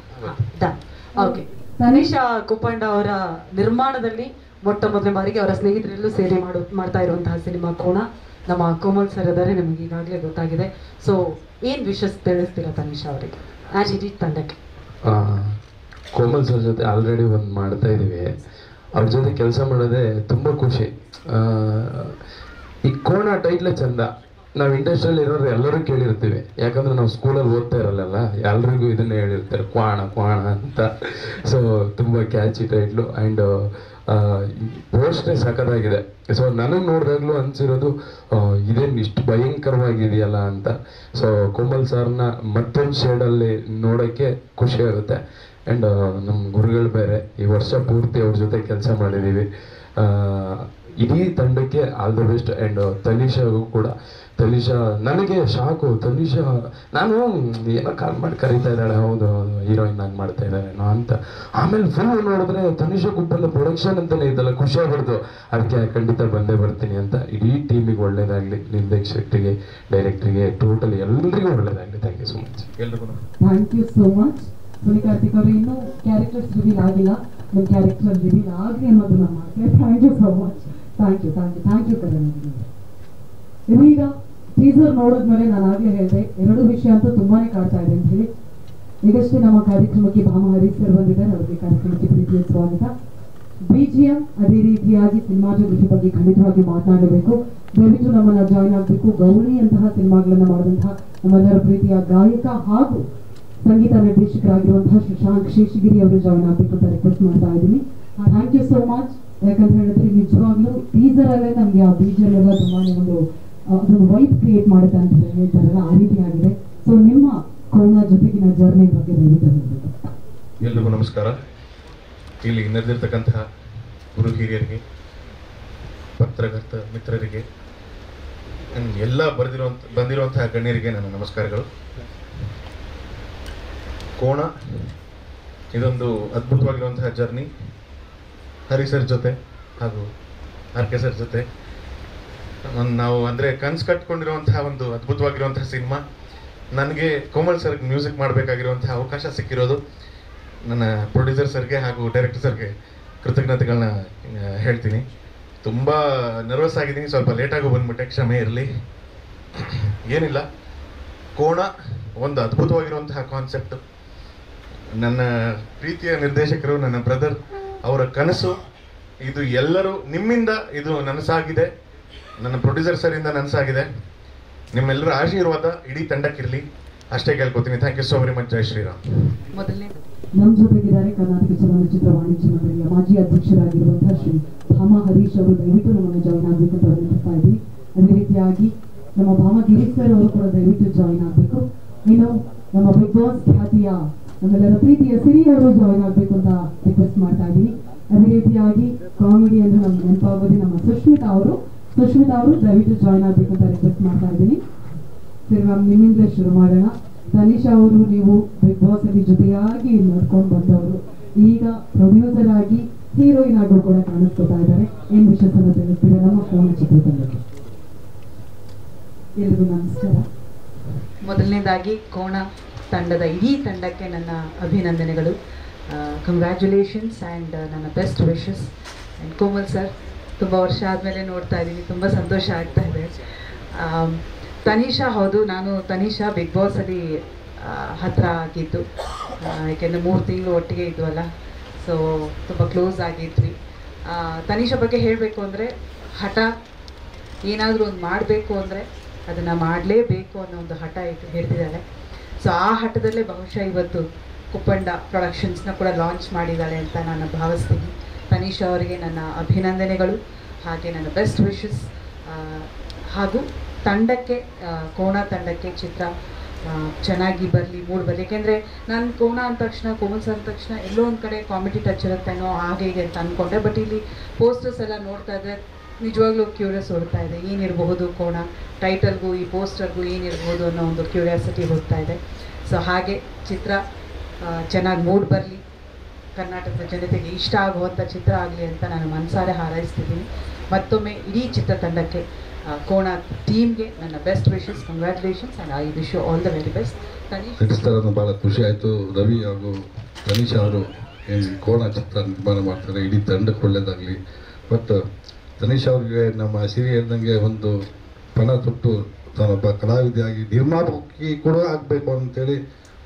ಓಕೆ, ತನಿಷಾ ಕೊಪ್ಪಂಡ ಅವರ ನಿರ್ಮಾಣದಲ್ಲಿ ಮೊಟ್ಟ ಮೊದಲ ಬಾರಿಗೆ ಅವರ ಸ್ನೇಹಿತರೆಲ್ಲೂ ಸೇರಿ ಮಾಡ್ತಾ ಇರುವಂತಹ ಸಿನಿಮಾ ಕೋಣ. ನಮ್ಮ ಕೋಮಲ್ ಸರ್ ಇದ್ದಾರೆ, ನಿಮಗೆ ಈಗಾಗಲೇ ಗೊತ್ತಾಗಿದೆ. ಸೊ ಏನು ವಿಶಸ್ ತಿಳಿಸ್ತೀರಾ ತನಿಷಾ ಅವರಿಗೆ ಆ್ಯಂಡ್ ಇಡೀ ತಂಡಕ್ಕೆ? ಕೋಮಲ್ ಸರ್ ಜೊತೆ ಆಲ್ರೆಡಿ ಒಂದು ಮಾಡ್ತಾ ಇದ್ದೀವಿ. ಅವ್ರ ಜೊತೆ ಕೆಲಸ ಮಾಡೋದೇ ತುಂಬ ಖುಷಿ. ಈ ಕೋಣ ಟೈಟ್ಲೇ ಚಂದ. ನಾವು ಇಂಡಸ್ಟ್ರಿಯಲ್ಲಿ ಇರೋರು ಎಲ್ಲರೂ ಕೇಳಿರ್ತೀವಿ, ಯಾಕಂದ್ರೆ ನಾವು ಸ್ಕೂಲಲ್ಲಿ ಓದ್ತಾ ಇರಲ್ಲ, ಎಲ್ರಿಗೂ ಇದನ್ನೇ ಹೇಳಿರ್ತಾರೆ, ಕ್ವಾಣ ಅಂತ. ಸೊ ತುಂಬ ಕ್ಯಾಚಿ ಟೈಟ್ಲು ಆ್ಯಂಡ್ ಪೋಸ್ಟೇ ಸಖತ್ತಾಗಿದೆ. ಸೊ ನನಗೆ ನೋಡಿದಾಗಲೂ ಅನಿಸಿರೋದು ಇದೇನು ಇಷ್ಟು ಭಯಂಕರವಾಗಿದೆಯಲ್ಲ ಅಂತ. ಸೊ ಕೋಮಲ್ ಸರ್ನ ಮತ್ತೊಂದು ಶೇಡಲ್ಲಿ ನೋಡೋಕ್ಕೆ ಖುಷಿ ಆಗುತ್ತೆ. ಆ್ಯಂಡ್ ನಮ್ಮ ಗುರುಗಳು ಬೇರೆ, ಈ ವರ್ಷ ಪೂರ್ತಿ ಅವ್ರ ಜೊತೆ ಕೆಲಸ ಮಾಡಿದ್ದೀವಿ. ಇಡೀ ತಂಡಕ್ಕೆ ಆಲ್ ದ ಬೆಸ್ಟ್. ಆ್ಯಂಡ್ ತನಿಷಾಗೂ ಕೂಡ. ತನಿಷಾ ನನಗೆ ಶಾಕು. ತನಿಷಾ ನಾನು ಏನೋ ಕಾಲ್ ಮಾಡಿ ಕರೀತಾ ಇದ್ದಾಳೆ, ಹೌದು ಹೀರೋಯಿನ್ ಆಗಿ ಮಾಡ್ತಾ ಇದ್ದಾರೇನೋ ಅಂತ. ಆಮೇಲೆ ಫುಲ್ ನೋಡಿದ್ರೆ ತನಿಷಾ ಕುಪ್ಪಂದ ಪ್ರೊಡಕ್ಷನ್ ಅಂತಲೇ ಇದ್ದಲ್ಲ, ಖುಷಿ ಆಗ್ಬಿಡ್ತು. ಅದಕ್ಕೆ ಖಂಡಿತ ಬಂದೇ ಬರ್ತೀನಿ ಅಂತ. ಇಡೀ ಟೀಮಿಗೆ ಒಳ್ಳೇದಾಗಲಿ, ನಿರ್ದೇಶಕರಿಗೆ, ಡೈರೆಕ್ಟ್ರಿಗೆ, ಟೋಟಲ್ ಎಲ್ರಿಗೂ ಒಳ್ಳೇದಾಗಲಿ. Thank you so much. ಎಲ್ರಿಗೂ thank you so much. Huli Karthik ಅವರು, ಇನ್ನೂ ಕ್ಯಾರೆಕ್ಟರ್ಸ್ ರಿವೀಲ್ ಆಗಿಲ್ಲ, ನಿಮ್ಮ ಕ್ಯಾರೆಕ್ಟರ್ ರಿವೀಲ್ ಆಗಲಿ ಅನ್ನೋದನ್ನ ಮಾಡ್ತೀವಿ. Thank you so much. Thank you Karan. ಇದೀಗ ಟೀಸರ್ ನೋಡಿದ್ಮೇಲೆ ನಾನು ಆಗಲೇ ಹೇಳಿದೆ, ಎರಡು ವಿಷಯ ಅಂತೂ ತುಂಬಾನೇ ಕಾಡ್ತಾ ಇದೆ ಅಂತ ಹೇಳಿ. ಈಗಷ್ಟೇ ನಮ್ಮ ಕಾರ್ಯಕ್ರಮಕ್ಕೆ ಭಾಮ ಹರೀಶ್ ಸರ್ ಬಂದಿದ್ದಾರೆ, ಅವರಿಗೆ ಕಾರ್ಯಕ್ರಮಕ್ಕೆ ಪ್ರೀತಿಯ ಸ್ವಾಗತ. BGM ಅದೇ ರೀತಿಯಾಗಿ ಸಿನಿಮಾಟೋಗ್ರಫಿ ಬಗ್ಗೆ ಖಂಡಿತವಾಗಿ ಮಾತನಾಡಬೇಕು. ದಯವಿಟ್ಟು ನಮ್ಮನ್ನ ಜಾಯ್ನ್ ಆಗಬೇಕು. ಗೌರಿ ಅಂತಹ ಸಿನಿಮಾಗಳನ್ನ ಮಾಡಿದಂತಹ ನಮ್ಮೆಲ್ಲರ ಪ್ರೀತಿಯ ಗಾಯಕ ಹಾಗೂ ಸಂಗೀತ ನಿರ್ದೇಶಕರಾಗಿರುವಂತಹ ಶಶಾಂಕ್ ಶೇಷಗಿರಿ ಅವರು ಜಾಯ್ನ್ ಆಗಬೇಕು ಅಂತ ರಿಕ್ವೆಸ್ಟ್ ಮಾಡ್ತಾ ಇದ್ದೀನಿ. Thank you so much. ಯಾಕಂತ ಹೇಳಿದ್ರೆ ನಿಜವಾಗ್ಲೂ ಟೀಸರ್ ಅಲ್ಲೇ ನಮ್ಗೆ ಆ BGM ಎಲ್ಲ ತುಂಬಾನೇ ಅದೊಂದು ವೈಬ್ ಕ್ರಿಯೇಟ್ ಮಾಡುತ್ತೆ ಅಂತ ಹೇಳ್ತಾರಲ್ಲ, ಆ ರೀತಿ ಆಗಿದೆ. ಸೊ ನಿಮ್ಮ ಕೋಣ ಜೊತೆಗಿನ ಜರ್ನಿ ಬಗ್ಗೆ ಎಲ್ರಿಗೂ ನಮಸ್ಕಾರ. ಇಲ್ಲಿ ನೆರೆದಿರ್ತಕ್ಕಂತಹ ಗುರು ಹಿರಿಯರಿಗೆ, ಪತ್ರಕರ್ತ ಮಿತ್ರರಿಗೆ, ಎಲ್ಲ ಬಂದಿರುವಂತಹ ಗಣ್ಯರಿಗೆ ನನ್ನ ನಮಸ್ಕಾರಗಳು. ಕೋಣ ಇದೊಂದು ಅದ್ಭುತವಾಗಿರುವಂತಹ ಜರ್ನಿ. ಹರಿಸರ್ ಜೊತೆ ಹಾಗೂ ಆರ್ ಕೆ ಸರ್ ಜೊತೆ ನಾವು ಅಂದರೆ ಕನ್ಸು ಕಟ್ಕೊಂಡಿರುವಂತಹ ಒಂದು ಅದ್ಭುತವಾಗಿರುವಂತಹ ಸಿನಿಮಾ. ನನಗೆ ಕೋಮಲ್ ಸರ್ಗೆ ಮ್ಯೂಸಿಕ್ ಮಾಡಬೇಕಾಗಿರುವಂತಹ ಅವಕಾಶ ಸಿಕ್ಕಿರೋದು ನನ್ನ ಪ್ರೊಡ್ಯೂಸರ್ ಸರ್ಗೆ ಹಾಗೂ ಡೈರೆಕ್ಟರ್ ಸರ್ಗೆ ಕೃತಜ್ಞತೆಗಳನ್ನ ಹೇಳ್ತೀನಿ. ತುಂಬ ನರ್ವಸ್ ಆಗಿದ್ದೀನಿ, ಸ್ವಲ್ಪ ಲೇಟಾಗಿ ಬಂದ್ಬಿಟ್ಟೆ, ಕ್ಷಮೆ ಇರಲಿ. ಏನಿಲ್ಲ, ಕೋಣ ಒಂದು ಅದ್ಭುತವಾಗಿರುವಂತಹ ಕಾನ್ಸೆಪ್ಟ್. ನನ್ನ ಪ್ರೀತಿಯ ನಿರ್ದೇಶಕರು, ನನ್ನ ಬ್ರದರ್ ಅವರ ಕನಸು ಇದು. ಎಲ್ಲರೂ ನಿಮ್ಮಿಂದ ಇದು ನನಸಾಗಿದೆ, ನನ್ನ ಪ್ರೊಡ್ಯೂಸರ್ ಸರಿಂದ ನನಸಾಗಿದೆ. ನಿಮ್ಮೆಲ್ಲರ ಆಶೀರ್ವಾದ ಇಡೀ ತಂಡಕ್ಕಿರಲಿ ಅಷ್ಟೇ ಕೇಳ್ಕೊತೀನಿ. Thank you so very much. ಜೈ ಶ್ರೀರಾಮ್. ಮೊದಲನೇ ನಮ್ಮ ಜೊತೆಗಿದ್ದಾರೆ ಕರ್ನಾಟಕ ಚಲನಚಿತ್ರ ವಾಣಿಜ್ಯ ಮಂಡಳಿಯ ಮಾಜಿ ಅಧ್ಯಕ್ಷರಾಗಿರುವಂತಹ ಶ್ರೀ ಭಾಮಾ ಹರೀಶ್ ಅವರು. ದಯವಿಟ್ಟು ನಮ್ಮನ್ನು ಜಾಯಿನ್ ಆಗಬೇಕು ಅಂತ ವಿನಂತಿಸ್ತಾ ಇದ್ದೀವಿ. ಅದೇ ರೀತಿಯಾಗಿ ನಮ್ಮ ಭಾಮಾ ಗಿರೀಶ್ ಸರ್ ಅವರು ಕೂಡ ದಯವಿಟ್ಟು ಜಾಯಿನ್ ಆಗಬೇಕು. ಇನ್ನು ನಮ್ಮ ಬಿಗ್ ಬಾಸ್ ಖ್ಯಾತಿಯ ನಮ್ಮೆಲ್ಲರ ಪ್ರೀತಿಯ ಸಿರಿ ಅವರು ಜಾಯಿನ್ ಆಗಬೇಕು ಅಂತ ರಿಕ್ವೆಸ್ಟ್ ಮಾಡ್ತಾ ಇದ್ದೀನಿ. ಅದೇ ರೀತಿಯಾಗಿ ಕಾಮಿಡಿ ಅಂದ್ರೆ ನಮ್ಗೆ ನೆನಪಾಗೋದು ನಮ್ಮ ಸುಷ್ಮಿತಾ ಅವರು ದಯವಿಟ್ಟು ಜಾಯಿನ್ ಆಗಬೇಕು ಅಂತ ರಿಕ್ವೆಸ್ಟ್ ಮಾಡ್ತಾ ಇದ್ದೀನಿ. ಸರಿ ಮ್ಯಾಮ್, ನಿಮ್ಮಿಂದಲೇ ಶುರು ಮಾಡೋಣ. ತನಿಷಾ ಅವರು, ನೀವು ಬಿಗ್ ಬಾಸ್ ಅಲ್ಲಿ ಜೊತೆಯಾಗಿ ನೋಡ್ಕೊಂಡು ಬಂದವರು, ಈಗ ಪ್ರೊಡ್ಯೂಸರ್ ಆಗಿ ಹೀರೋಯಿನ್ ಆಗೋ ಕೂಡ ಕಾಣಿಸ್ಕೊತಾ ಇದ್ದಾರೆ. ಏನ್ ವಿಷಯವನ್ನು ತಿಳಿಸ್ತೀರಾ ನಮ್ಮ ಕೋಣ ಚಿತ್ರತಂಡಕ್ಕೆ? ಎಲ್ರಿಗೂ ನಮಸ್ಕಾರ. ಮೊದಲನೇದಾಗಿ ಕೋಣ ತಂಡದ ಇಡೀ ತಂಡಕ್ಕೆ ನನ್ನ ಅಭಿನಂದನೆಗಳು. ಕಂಗ್ರ್ಯಾಚುಲೇಷನ್ಸ್ ಆ್ಯಂಡ್ ನನ್ನ best wishes. And Komal sir, ತುಂಬ ವರ್ಷ ಆದಮೇಲೆ ನೋಡ್ತಾ ಇದ್ದೀನಿ, ತುಂಬ ಸಂತೋಷ ಆಗ್ತಾ ಇದೆ. ತನಿಷಾ, ಹೌದು, ನಾನು ತನಿಷಾ ಬಿಗ್ ಬಾಸಲ್ಲಿ ಹತ್ತಿರ ಆಗಿದ್ದು, ಯಾಕೆಂದರೆ 3 ತಿಂಗಳು ಒಟ್ಟಿಗೆ ಇದ್ವಲ್ಲ, ಸೊ ತುಂಬ ಕ್ಲೋಸ್ ಆಗಿದ್ವಿ. ತನಿಷಾ ಬಗ್ಗೆ ಹೇಳಬೇಕು ಅಂದರೆ ಹಠ, ಏನಾದರೂ ಒಂದು ಮಾಡಬೇಕು ಅಂದರೆ ಅದನ್ನು ಮಾಡಲೇಬೇಕು ಅನ್ನೋ ಒಂದು ಹಠ ಹಿಡಿದಿದ್ದಾಳೆ. ಸೊ ಆ ಹಠದಲ್ಲೇ ಬಹುಶಃ ಇವತ್ತು ಕುಪ್ಪಂಡ ಪ್ರೊಡಕ್ಷನ್ಸ್ನ ಕೂಡ ಲಾಂಚ್ ಮಾಡಿದ್ದಾಳೆ ಅಂತ ನಾನು ಭಾವಿಸ್ತೀನಿ. ತನಿಷಾ ಅವರಿಗೆ ನನ್ನ ಅಭಿನಂದನೆಗಳು, ಹಾಗೆ ನನ್ನ ಬೆಸ್ಟ್ ವಿಶಸ್. ಹಾಗೂ ತಂಡಕ್ಕೆ, ಕೋಣ ತಂಡಕ್ಕೆ ಚಿತ್ರ ಚೆನ್ನಾಗಿ ಬರಲಿ, ಮೂಡ್ ಬರಲಿ. ಏಕೆಂದರೆ ನಾನು ಕೋಣ ಅಂದ ತಕ್ಷಣ, ಕೋಮಲ್ ಸರ್ ಅಂದ ತಕ್ಷಣ ಎಲ್ಲೋ ಒಂದು ಕಡೆ ಕಾಮಿಡಿ ಟಚ್ ಇರುತ್ತೇನೋ ಹಾಗೆ ಹೀಗೆ ಅಂತ ಅಂದ್ಕೊಂಡೆ. ಬಟ್ ಇಲ್ಲಿ ಪೋಸ್ಟರ್ಸ್ ಎಲ್ಲ ನೋಡ್ತಾ ಇದ್ದರೆ ನಿಜವಾಗ್ಲೂ ಕ್ಯೂರಿಯಸ್ ಓಡ್ತಾ ಇದೆ, ಏನಿರಬಹುದು ಕೋಣ ಟೈಟಲ್ಗೂ ಈ ಪೋಸ್ಟರ್ಗೂ ಏನಿರ್ಬೋದು ಅನ್ನೋ ಒಂದು ಕ್ಯೂರಿಯಾಸಿಟಿ ಹೋಗ್ತಾ ಇದೆ. ಸೊ ಹಾಗೆ ಚಿತ್ರ ಚೆನ್ನಾಗಿ ಮೂಡ್ ಬರಲಿ, ಕರ್ನಾಟಕದ ಜನತೆಗೆ ಇಷ್ಟ ಆಗುವಂಥ ಚಿತ್ರ ಆಗಲಿ ಅಂತ ನಾನು ಮನಸಾರೆ ಹಾರೈಸ್ತಿದ್ದೀನಿ. ಮತ್ತೊಮ್ಮೆ ಇಡೀ ಚಿತ್ರತಂಡಕ್ಕೆ, ಕೋಣ ಟೀಮ್ಗೆ ನನ್ನ best wishes, congratulations and I wish you all the very best. ನಟಿಸ್ತಾರನ್ನು ಭಾಳ ಖುಷಿ ಆಯಿತು. ರವಿ ಹಾಗೂ ತನಿಷಾ ಅವರು ಏನು ಕೋಣ ಚಿತ್ರ ನಿರ್ಮಾಣ ಮಾಡ್ತಾರೆ, ಇಡೀ ತಂಡಕ್ಕೆ ಒಳ್ಳೆಯದಾಗಲಿ. ಬಟ್ ತನಿಷಾ ಅವ್ರಿಗೆ ನಮ್ಮ ಸಿರಿ ಹೇಳ್ದಂಗೆ ಒಂದು ಪಣ ತೊಟ್ಟು ತಾನೊಬ್ಬ ಕಲಾವಿದೆಯಾಗಿ ನಿರ್ಮಾಪಕಿ ಕೂಡ ಆಗಬೇಕು ಅಂತೇಳಿ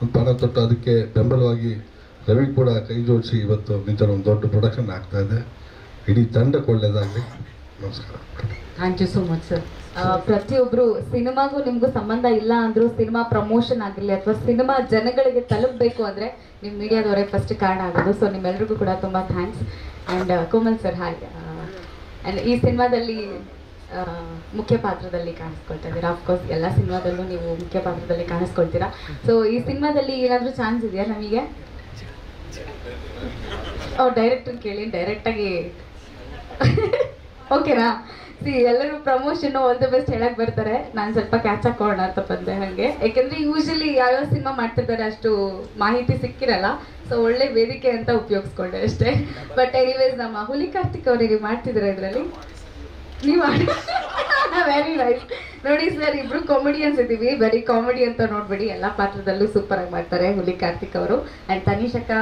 ಒಂದು ಪಣ ತೊಟ್ಟು ಅದಕ್ಕೆ ಬೆಂಬಲವಾಗಿ ರವಿ ಕೂಡ ಕೈ ಜೋಡಿಸಿ ಇವತ್ತು ನಿಂತ ಒಂದು ದೊಡ್ಡ ಪ್ರೊಡಕ್ಷನ್ ಆಗ್ತಾ ಇದೆ. ಇಡೀ ತಂಡಕ್ಕೆ ಒಳ್ಳೆಯದಾಗಲಿ. ನಮಸ್ಕಾರ. Thank you so much sir. ಪ್ರತಿಯೊಬ್ಬರು ಸಿನಿಮಾಗೂ ನಿಮಗೂ ಸಂಬಂಧ ಇಲ್ಲ ಅಂದರೂ ಸಿನಿಮಾ ಪ್ರಮೋಷನ್ ಆಗಿರಲಿ ಅಥವಾ ಸಿನಿಮಾ ಜನಗಳಿಗೆ ತಲುಪಬೇಕು ಅಂದರೆ ನಿಮ್ಮ ಮೀಡಿಯಾದವರೇ ಫಸ್ಟ್ ಕಾರಣ ಆಗೋದು. ಸೊ ನಿಮ್ಮೆಲ್ರಿಗೂ ಕೂಡ ತುಂಬ ಥ್ಯಾಂಕ್ಸ್. ಆ್ಯಂಡ್ ಕೋಮಲ್ ಸರ್, ಹಾಗೆ ಆ್ಯಂಡ್ ಈ ಸಿನಿಮಾದಲ್ಲಿ ಮುಖ್ಯ ಪಾತ್ರದಲ್ಲಿ ಕಾಣಿಸ್ಕೊಳ್ತಾ ಇದ್ದೀರಾ. ಅಫ್ಕೋರ್ಸ್ ಎಲ್ಲ ಸಿನಿಮಾದಲ್ಲೂ ನೀವು ಮುಖ್ಯ ಪಾತ್ರದಲ್ಲಿ ಕಾಣಿಸ್ಕೊಳ್ತೀರಾ. ಸೊ ಈ ಸಿನಿಮಾದಲ್ಲಿ ಏನಾದರೂ ಚಾನ್ಸ್ ಇದೆಯಾ ನಮಗೆ? ಡೈರೆಕ್ಟರ್ ಕೇಳಿ, ಡೈರೆಕ್ಟಾಗಿ ಓಕೆನಾ? ಎಲ್ಲರೂ ಪ್ರಮೋಷನ್ ಆಲ್ ದ ಬೆಸ್ಟ್ ಹೇಳಕ್ ಬರ್ತಾರೆ. ನಾನು ಸ್ವಲ್ಪ ಕ್ಯಾಚ್ ಹಾಕೋಣ ಅಂತ ಬಂದೆ ಹಾಗೆ. ಯಾಕೆಂದ್ರೆ ಯೂಶಲಿ ಯಾವ್ಯಾವ ಸಿನಿಮಾ ಮಾಡ್ತಿರ್ತಾರೆ ಅಷ್ಟು ಮಾಹಿತಿ ಸಿಕ್ಕಿರಲ್ಲ. ಸೊ ಒಳ್ಳೆ ವೇದಿಕೆ ಅಂತ ಉಪಯೋಗಿಸ್ಕೊಂಡೆ ಅಷ್ಟೇ. ಬಟ್ ಎನಿವೇಸ್, ನಮ್ಮ ಹುಲಿ ಕಾರ್ತಿಕ್ ಅವರಿಗೆ ಮಾಡ್ತಿದ್ದಾರೆ ಇದರಲ್ಲಿ. ನೀವು ವೆರಿ ನೈಸ್. ನೋಡಿ ಸರ್, ಇಬ್ರು ಕಾಮಿಡಿಯನ್ಸ್ ಇದ್ದೀವಿ, ಬರೀ ಕಾಮಿಡಿ ಅಂತ ನೋಡ್ಬೇಡಿ, ಎಲ್ಲ ಪಾತ್ರದಲ್ಲೂ ಸೂಪರ್ ಆಗಿ ಮಾಡ್ತಾರೆ ಹುಲಿ ಕಾರ್ತಿಕ್ ಅವರು. ಆ್ಯಂಡ್ ತನಿಷಕ್ಕ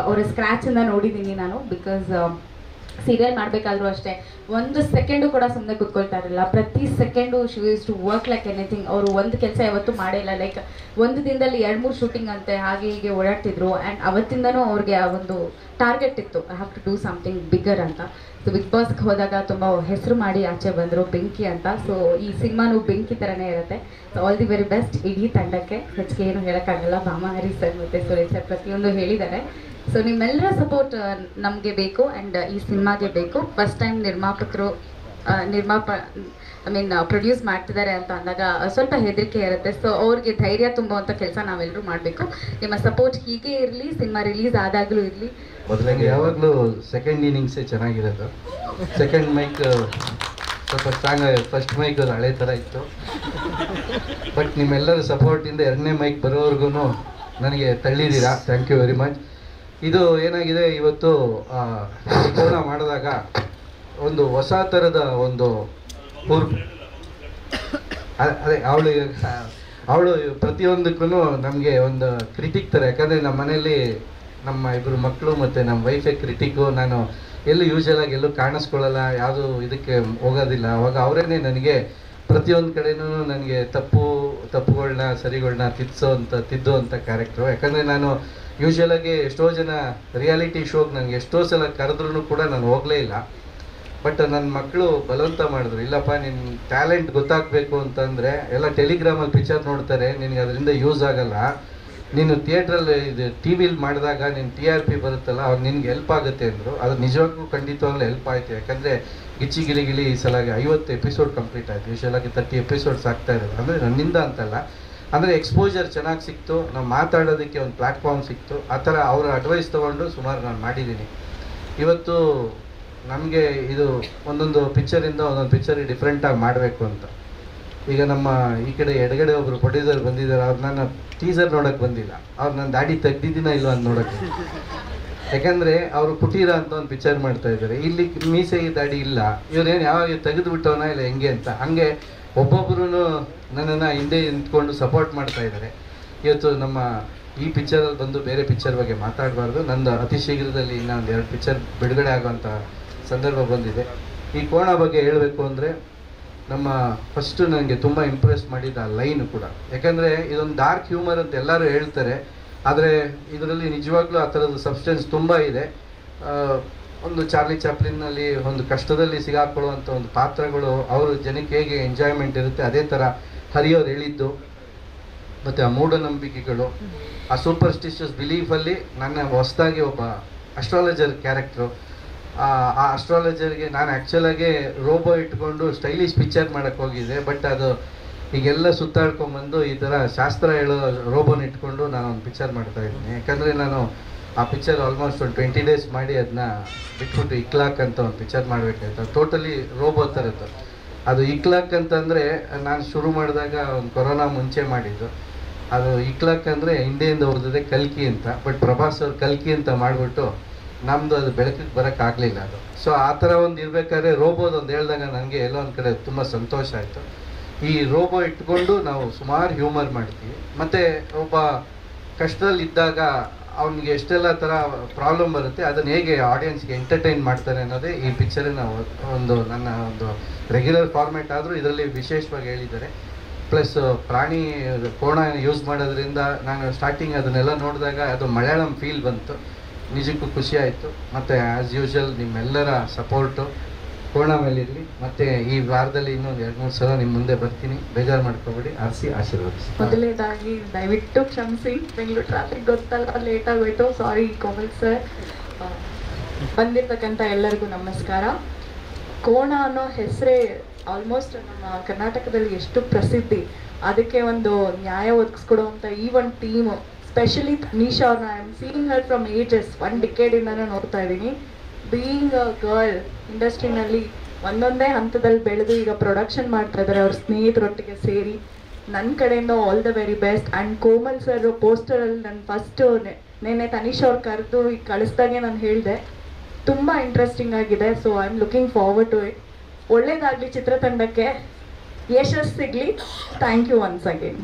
ಅವರ ಸ್ಕ್ರ್ಯಾಚ್ ಇಂದ ನೋಡಿದ್ದೀನಿ ನಾನು. ಬಿಕಾಸ್ ಸೀರಿಯಲ್ ಮಾಡಬೇಕಾದ್ರೂ ಅಷ್ಟೇ, 1 ಸೆಕೆಂಡು ಕೂಡ ಸುಮ್ಮನೆ ಕೂತ್ಕೊಳ್ತಾ ಇರಲಿಲ್ಲ. ಪ್ರತಿ second she used to work like anything. ಅವರು ಒಂದು ಕೆಲಸ ಯಾವತ್ತೂ ಮಾಡೇ ಇಲ್ಲ. ಲೈಕ್ ಒಂದು ದಿನದಲ್ಲಿ 2-3 ಶೂಟಿಂಗ್ ಅಂತೆ ಹಾಗೆ ಹೀಗೆ ಓಡಾಡ್ತಿದ್ರು. ಆ್ಯಂಡ್ ಅವತ್ತಿಂದನೂ ಅವ್ರಿಗೆ ಆ ಒಂದು ಟಾರ್ಗೆಟ್ ಇತ್ತು, I have to do something bigger ಅಂತ. ಸೊ ಬಿಗ್ ಬಾಸ್ಗೆ ಹೋದಾಗ ತುಂಬ ಹೆಸರು ಮಾಡಿ ಆಚೆ ಬಂದರು, ಬೆಂಕಿ ಅಂತ. ಸೊ ಈ ಸಿನಿಮಾನು ಬೆಂಕಿ ಥರನೇ ಇರುತ್ತೆ. So all the very best ಇಡೀ ತಂಡಕ್ಕೆ. ಹೆಚ್ಚಿಗೆ ಏನು ಹೇಳೋಕ್ಕಾಗಲ್ಲ, ಭಾಮಾ ಹರೀಶ್ ಸರ್ ಮತ್ತು ಸುರೇಶ್ ಸರ್ ಪ್ರತಿಯೊಂದು ಹೇಳಿದ್ದಾರೆ. ಸೊ ನಿಮ್ಮೆಲ್ಲರ ಸಪೋರ್ಟ್ ನಮಗೆ ಬೇಕು ಆ್ಯಂಡ್ ಈ ಸಿನಿಮಾಗೆ ಬೇಕು. ಫಸ್ಟ್ ಟೈಮ್ ಪ್ರೊಡ್ಯೂಸ್ ಮಾಡ್ತಿದ್ದಾರೆ ಅಂತ ಅಂದಾಗ ಸ್ವಲ್ಪ ಹೆದರಿಕೆ ಇರುತ್ತೆ. ಸೊ ಅವ್ರಿಗೆ ಧೈರ್ಯ ತುಂಬುವಂಥ ಕೆಲಸ ನಾವೆಲ್ಲರೂ ಮಾಡಬೇಕು. ನಿಮ್ಮ ಸಪೋರ್ಟ್ ಹೀಗೆ ಇರಲಿ, ಸಿನಿಮಾ ರಿಲೀಸ್ ಆದಾಗಲೂ ಇರಲಿ. ಮೊದಲಿಗೆ ಯಾವಾಗಲೂ ಸೆಕೆಂಡ್ ಇನ್ನಿಂಗ್ಸೇ ಚೆನ್ನಾಗಿರೋದು. ಸೆಕೆಂಡ್ ಮೈಕ್ ಸ್ವಲ್ಪ ಸ್ಟ್ರಾಂಗ್, ಫಸ್ಟ್ ಮೈಕ್ ಅದು ಹಳೆ ಥರ ಇತ್ತು. ಬಟ್ ನಿಮ್ಮೆಲ್ಲರ ಸಪೋರ್ಟಿಂದ 2ನೇ ಮೈಕ್ ಬರೋವರೆಗೂ ನನಗೆ ತಳ್ಳಿದ್ದೀರಾ. Thank you very much. ಇದು ಏನಾಗಿದೆ, ಇವತ್ತು ಕೋಣ ಮಾಡಿದಾಗ ಒಂದು ಹೊಸ ಥರದ ಒಂದು ಅದೇ ಅವಳು ಪ್ರತಿಯೊಂದಕ್ಕೂ ನಮಗೆ ಒಂದು ಕ್ರಿಟಿಕ್ ಥರ. ಯಾಕಂದರೆ ನಮ್ಮ ಮನೇಲಿ ನಮ್ಮ ಇಬ್ಬರು ಮಕ್ಕಳು ಮತ್ತು ನಮ್ಮ ವೈಫೇ ಕ್ರಿಟಿಕ್ಕು. ನಾನು ಎಲ್ಲೂ ಯೂಶಲಾಗಿ ಎಲ್ಲೂ ಕಾಣಿಸ್ಕೊಳ್ಳಲ್ಲ, ಯಾವುದು ಇದಕ್ಕೆ ಹೋಗೋದಿಲ್ಲ. ಅವಾಗ ಅವರೇನೆ ನನಗೆ ಪ್ರತಿಯೊಂದು ಕಡೆಯೂ ನನಗೆ ತಪ್ಪುಗಳನ್ನ ಸರಿಗಳನ್ನ ತಿದ್ದೋ ಅಂಥ ಕ್ಯಾರೆಕ್ಟ್ರು. ಯಾಕಂದರೆ ನಾನು ಯೂಶಲಾಗಿ ಎಷ್ಟೋ ಜನ ರಿಯಾಲಿಟಿ ಶೋಗೆ ನನಗೆ ಎಷ್ಟೋ ಸಲ ಕರೆದ್ರೂ ಕೂಡ ನಾನು ಹೋಗಲೇ ಇಲ್ಲ. ಬಟ್ ನನ್ನ ಮಕ್ಕಳು ಬಲವಂತ ಮಾಡಿದ್ರು, ಇಲ್ಲಪ್ಪ ನಿನ್ನ ಟ್ಯಾಲೆಂಟ್ ಗೊತ್ತಾಗಬೇಕು ಅಂತಂದರೆ ಎಲ್ಲ ಟೆಲಿಗ್ರಾಮಲ್ಲಿ ಪಿಕ್ಚರ್ ನೋಡ್ತಾರೆ, ನಿನಗೆ ಅದರಿಂದ ಯೂಸ್ ಆಗಲ್ಲ. ನೀನು ಥಿಯೇಟ್ರಲ್ಲಿ ಇದು ಟಿ ವಿಲಿ ಮಾಡಿದಾಗ ನಿನ್ನ TRP ಬರುತ್ತಲ್ಲ, ಅವಾಗ ನಿನ್ಗೆ ಹೆಲ್ಪ್ ಆಗುತ್ತೆ ಅಂದರು. ಅದು ನಿಜವಾಗ್ಲೂ ಖಂಡಿತವಾಗ್ಲೂ ಹೆಲ್ಪ್ ಆಯಿತು. ಯಾಕಂದರೆ ಗಿಲಿ ಈ ಸಲ 50 ಎಪಿಸೋಡ್ ಕಂಪ್ಲೀಟ್ ಆಯಿತು. ಯೂಶಲಾಗಿ 30 ಎಪಿಸೋಡ್ಸ್ ಆಗ್ತಾ ಇರೋದು. ಅಂದರೆ ನನ್ನಿಂದ ಅಂತಲ್ಲ, ಅಂದರೆ ಎಕ್ಸ್ಪೋಜರ್ ಚೆನ್ನಾಗಿ ಸಿಕ್ತು, ನಾವು ಮಾತಾಡೋದಕ್ಕೆ ಒಂದು ಪ್ಲ್ಯಾಟ್ಫಾರ್ಮ್ ಸಿಕ್ತು. ಆ ಥರ ಅವರ ಅಡ್ವೈಸ್ ತೊಗೊಂಡು ಸುಮಾರು ನಾನು ಮಾಡಿದ್ದೀನಿ. ಇವತ್ತು ನಮಗೆ ಇದು ಒಂದೊಂದು ಪಿಕ್ಚರಿಂದ ಒಂದೊಂದು ಪಿಕ್ಚರಿಗೆ ಡಿಫ್ರೆಂಟಾಗಿ ಮಾಡಬೇಕು ಅಂತ. ಈಗ ನಮ್ಮ ಈ ಕಡೆ ಎಡಗಡೆ ಒಬ್ಬರು ಪ್ರೊಡ್ಯೂಸರ್ ಬಂದಿದ್ದಾರೆ, ಅವ್ರು ನನ್ನ ಟೀಸರ್ ನೋಡೋಕ್ಕೆ ಬಂದಿಲ್ಲ. ಅವ್ರು ನನ್ನ ದಾಡಿ ತೆಗ್ದಿದ್ದೀನ ಇಲ್ಲ ಅಂತ ನೋಡೋಕ್ಕೆ. ಯಾಕಂದರೆ ಅವರು ಕುಟೀರ ಅಂತ ಒಂದು ಪಿಕ್ಚರ್ ಮಾಡ್ತಾ ಇದ್ದಾರೆ. ಇಲ್ಲಿ ಮೀಸೆ ದಾಡಿ ಇಲ್ಲ, ಇವ್ರೇನು ಯಾವಾಗ ತೆಗೆದು ಬಿಟ್ಟವನ ಇಲ್ಲ ಹೆಂಗೆ ಅಂತ. ಹಾಗೆ ಒಬ್ಬೊಬ್ಬರು ನನ್ನನ್ನು ಹಿಂದೆ ನಿಂತ್ಕೊಂಡು ಸಪೋರ್ಟ್ ಮಾಡ್ತಾ ಇದ್ದಾರೆ. ಇವತ್ತು ನಮ್ಮ ಈ ಪಿಕ್ಚರಲ್ಲಿ ಬಂದು ಬೇರೆ ಪಿಕ್ಚರ್ ಬಗ್ಗೆ ಮಾತಾಡಬಾರ್ದು. ನಂದು ಅತಿ ಶೀಘ್ರದಲ್ಲಿ ಇನ್ನೊಂದು 2 ಪಿಕ್ಚರ್ ಬಿಡುಗಡೆ ಆಗುವಂಥ ಸಂದರ್ಭ ಬಂದಿದೆ. ಈ ಕೋಣ ಬಗ್ಗೆ ಹೇಳಬೇಕು ಅಂದರೆ ನಮ್ಮ ಫಸ್ಟು ನನಗೆ ತುಂಬ ಇಂಪ್ರೆಸ್ ಮಾಡಿದ ಆ ಲೈನು ಕೂಡ. ಯಾಕಂದರೆ ಇದೊಂದು ಡಾರ್ಕ್ ಹ್ಯೂಮರ್ ಅಂತ ಎಲ್ಲರೂ ಹೇಳ್ತಾರೆ, ಆದರೆ ಇದರಲ್ಲಿ ನಿಜವಾಗ್ಲೂ ಆ ಥರದ ಸಬ್ಸ್ಟೆನ್ಸ್ ತುಂಬ ಇದೆ. ಒಂದು ಚಾರ್ಲಿ ಚಾಪ್ಲಿನ್ನಲ್ಲಿ ಒಂದು ಕಷ್ಟದಲ್ಲಿ ಸಿಗಾಕೊಳ್ಳುವಂಥ ಒಂದು ಪಾತ್ರಗಳು, ಅವರು ಜನಕ್ಕೆ ಹೇಗೆ ಎಂಜಾಯ್ಮೆಂಟ್ ಇರುತ್ತೆ ಅದೇ ಥರ ಹರಿಯೋರು ಹೇಳಿದ್ದು. ಮತ್ತು ಆ ಮೂಢನಂಬಿಕೆಗಳು, ಆ ಸೂಪರ್ಸ್ಟಿಷಿಯಸ್ ಬಿಲೀಫಲ್ಲಿ ನನ್ನ ಹೊಸದಾಗಿ ಒಬ್ಬ ಅಸ್ಟ್ರಾಲಜರ್ ಕ್ಯಾರೆಕ್ಟ್ರು. ಆ ಅಸ್ಟ್ರಾಲಜರ್ಗೆ ನಾನು ಆ್ಯಕ್ಚುಲಾಗಿ ರೋಬೋ ಇಟ್ಕೊಂಡು ಸ್ಟೈಲಿಶ್ ಪಿಕ್ಚರ್ ಮಾಡೋಕ್ಕೆ ಹೋಗಿದ್ದೆ. ಬಟ್ ಅದು ಈಗೆಲ್ಲ ಸುತ್ತಾಡ್ಕೊಂಬಂದು ಈ ಥರ ಶಾಸ್ತ್ರ ಹೇಳೋ ರೋಬೋನ ಇಟ್ಕೊಂಡು ನಾನು ಒಂದು ಪಿಕ್ಚರ್ ಮಾಡ್ತಾಯಿದ್ದೀನಿ. ಯಾಕಂದರೆ ನಾನು ಆ ಪಿಕ್ಚರ್ ಆಲ್ಮೋಸ್ಟ್ ಒಂದು 20 ಡೇಸ್ ಮಾಡಿ ಅದನ್ನ ಬಿಟ್ಬಿಟ್ಟು ಇಕ್ಲಾಕ್ ಅಂತ ಒಂದು ಪಿಕ್ಚರ್ ಮಾಡಬೇಕಾಯ್ತು. ಟೋಟಲಿ ರೋಬೋ ಥರದ್ದು. ಅದು ಇಕ್ಲಾಕ್ ಅಂತಂದರೆ ನಾನು ಶುರು ಮಾಡಿದಾಗ ಒಂದು ಕೊರೋನಾ ಮುಂಚೆ ಮಾಡಿದ್ದು. ಅದು ಇಕ್ಲಾಕ್ ಅಂದರೆ ಹಿಂದೆಯಿಂದ ಓದಿದೆ ಕಲ್ಕಿ ಅಂತ. ಬಟ್ ಪ್ರಭಾಸ್ ಅವ್ರು ಕಲ್ಕಿ ಅಂತ ಮಾಡಿಬಿಟ್ಟು ನಮ್ಮದು ಅದು ಬೆಳಕಿಗೆ ಬರೋಕ್ಕಾಗಲಿಲ್ಲ ಅದು. ಸೊ ಆ ಥರ ಒಂದು ಇರಬೇಕಾದ್ರೆ ರೋಬೋದೊಂದು ಹೇಳಿದಾಗ ನನಗೆ ಎಲ್ಲೋ ಒಂದು ಕಡೆ ತುಂಬ ಸಂತೋಷ ಆಯಿತು. ಈ ರೋಬೋ ಇಟ್ಕೊಂಡು ನಾವು ಸುಮಾರು ಹ್ಯೂಮರ್ ಮಾಡ್ತೀವಿ. ಮತ್ತು ಒಬ್ಬ ಕಷ್ಟದಲ್ಲಿದ್ದಾಗ ಅವನಿಗೆ ಎಷ್ಟೆಲ್ಲ ಥರ ಪ್ರಾಬ್ಲಮ್ ಬರುತ್ತೆ, ಅದನ್ನು ಹೇಗೆ ಆಡಿಯನ್ಸ್ಗೆ ಎಂಟರ್ಟೈನ್ ಮಾಡ್ತಾರೆ ಅನ್ನೋದೇ ಈ ಪಿಕ್ಚರಿನ ಒಂದು ನನ್ನ ಒಂದು ರೆಗ್ಯುಲರ್ ಫಾರ್ಮ್ಯಾಟ್. ಆದರೂ ಇದರಲ್ಲಿ ವಿಶೇಷವಾಗಿ ಹೇಳಿದ್ದಾರೆ. ಪ್ಲಸ್ ಪ್ರಾಣಿ ಕೋಣ ಯೂಸ್ ಮಾಡೋದ್ರಿಂದ ನಾನು ಸ್ಟಾರ್ಟಿಂಗ್ ಅದನ್ನೆಲ್ಲ ನೋಡಿದಾಗ ಅದು ಮಲಯಾಳಂ ಫೀಲ್ ಬಂತು. ನಿಜಕ್ಕೂ ಖುಷಿ ಆಯಿತು. ಮತ್ತು ಆ್ಯಸ್ ಯೂಶುವಲ್ ನಿಮ್ಮೆಲ್ಲರ ಸಪೋರ್ಟು ಕೋಣ ಮೇಲಿರಲಿ. ಮತ್ತು ಈ ವಾರದಲ್ಲಿ ಇನ್ನೊಂದು 2-3 ಸಲ ನಿಮ್ಮ ಮುಂದೆ ಬರ್ತೀನಿ, ಬೇಜಾರು ಮಾಡ್ಕೊಬೇಡಿ, ಆಶೀರ್ವದಿಸಿ. ಮೊದಲನೇದಾಗಿ ದಯವಿಟ್ಟು ಕ್ಷಮಿಸಿ, ಬೆಂಗಳೂರು ಟ್ರಾಫಿಕ್ ಗೊತ್ತಲ್ಲ, ಲೇಟ್ ಆಗೋಯ್ತು, ಸಾರಿ ಕೋಮಲ್ ಸರ್. ಬಂದಿರ್ತಕ್ಕಂಥ ಎಲ್ಲರಿಗೂ ನಮಸ್ಕಾರ. ಕೋಣ ಅನ್ನೋ ಹೆಸರೇ ಆಲ್ಮೋಸ್ಟ್ ನಮ್ಮ ಕರ್ನಾಟಕದಲ್ಲಿ ಎಷ್ಟು ಪ್ರಸಿದ್ಧಿ, ಅದಕ್ಕೆ ಒಂದು ನ್ಯಾಯ ಒದಗಿಸ್ಕೊಡುವಂಥ ಈ ಒಂದು ಟೀಮು, ಸ್ಪೆಷಲಿ ತನಿಷಾ ಅವ್ರನ್ನ I am seeing Har from ages 1 ಡಿಕೇಡಿಂದನೂ ನೋಡ್ತಾ ಇದ್ದೀನಿ. ಬೀಯಿಂಗ್ ಅ ಗರ್ಲ್ ಇಂಡಸ್ಟ್ರಿನಲ್ಲಿ ಒಂದೊಂದೇ ಹಂತದಲ್ಲಿ ಬೆಳೆದು ಈಗ ಪ್ರೊಡಕ್ಷನ್ ಮಾಡ್ತಾ ಇದ್ದಾರೆ ಅವ್ರ ಸ್ನೇಹಿತರೊಟ್ಟಿಗೆ ಸೇರಿ. ನನ್ನ ಕಡೆಯಿಂದ all the very best. And Komal sir ಪೋಸ್ಟರಲ್ಲಿ ನಾನು ಫಸ್ಟು ನೆನ್ನೆ ತನಿಷ್ ಅವ್ರು ಕರೆದು ಈಗ ಕಳಿಸ್ದಾಗೆ ನಾನು ಹೇಳಿದೆ, ತುಂಬ ಇಂಟ್ರೆಸ್ಟಿಂಗ್ ಆಗಿದೆ. So I am looking forward to it. ಒಳ್ಳೇದಾಗಲಿ ಚಿತ್ರತಂಡಕ್ಕೆ, ಯಶಸ್ಸು ಸಿಗಲಿ. Thank you once again.